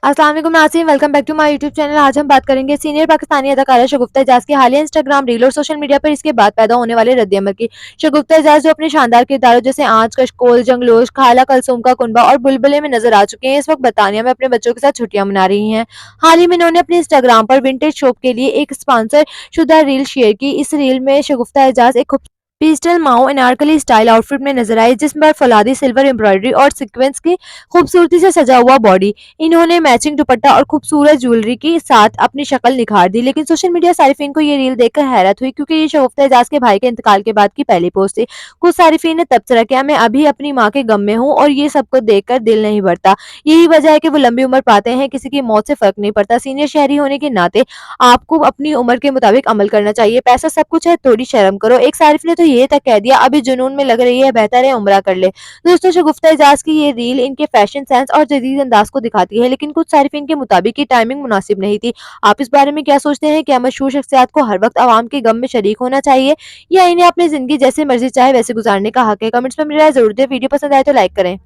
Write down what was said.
अस्सलाम वालेकुम नाज़रीन, welcome back to my YouTube channel. आज हम बात करेंगे सीनियर पाकिस्तानी अदाकारा शगुफ्ता एजाज की हालिया इंस्टाग्राम रील और सोशल मीडिया पर इसके बाद पैदा होने वाले रद्द-ए-अमल की। शगुफ्ता एजाज जो अपने शानदार किरदारों जैसे आंच, कशकोल, जंगलोश, खाला कुलसूम का कुनबा और बुलबुले में नजर आ चुकी हैं, इस वक्त बरतानिया में अपने बच्चों के साथ छुट्टियां मना रही हैं। हाल ही में इन्होंने अपने इंस्टाग्राम पर विंटेज शॉप के लिए एक स्पॉन्सर शुदा रील शेयर की। इस रील में शगुफ्ता एजाज एक पेस्टल माओ अनारकली स्टाइल आउटफिट में नजर आई, जिसमें पर फौलादी सिल्वर एम्ब्रॉयडरी और सीक्वेंस की खूबसूरती से सजा हुआ बॉडी। इन्होंने मैचिंग दुपट्टा और खूबसूरत ज्वेलरी के साथ अपनी शक्ल निखार दी। लेकिन सोशल मीडिया सारिफीन को ये रील देखकर हैरत हुई, क्योंकि ये शगुफ्ता एजाज के भाई के इंतकाल के बाद की पहली पोस्ट थी। कुछ सारिफीन ने तबसरा किया, मैं अभी अपनी माँ के गम में हूँ और ये सबको देखकर दिल नहीं भरता। यही वजह है कि वो लंबी उम्र पाते हैं, किसी की मौत से फर्क नहीं पड़ता। सीनियर शहरी होने के नाते आपको अपनी उम्र के मुताबिक अमल करना चाहिए। पैसा सब कुछ है, थोड़ी शर्म करो। एक सारिफ ने तो ये तक कह दिया, अभी जुनून में लग रही है, बेहतर है उम्रा कर ले। दोस्तों, शगुफ्ता एजाज की ये रील इनके फैशन सेंस और जदीद अंदाज को दिखाती है, लेकिन कुछ सारिफीन के मुताबिक ये टाइमिंग मुनासिब नहीं थी। आप इस बारे में क्या सोचते हैं? क्या मशहूर शख्सियात को हर वक्त आवाम के गम में शरीक होना चाहिए, या इन्हें अपनी जिंदगी जैसे मर्जी चाहे वैसे गुजारने का हक है? कमेंट्स में मेरी राय जरूर दें। वीडियो पसंद आए तो लाइक करें।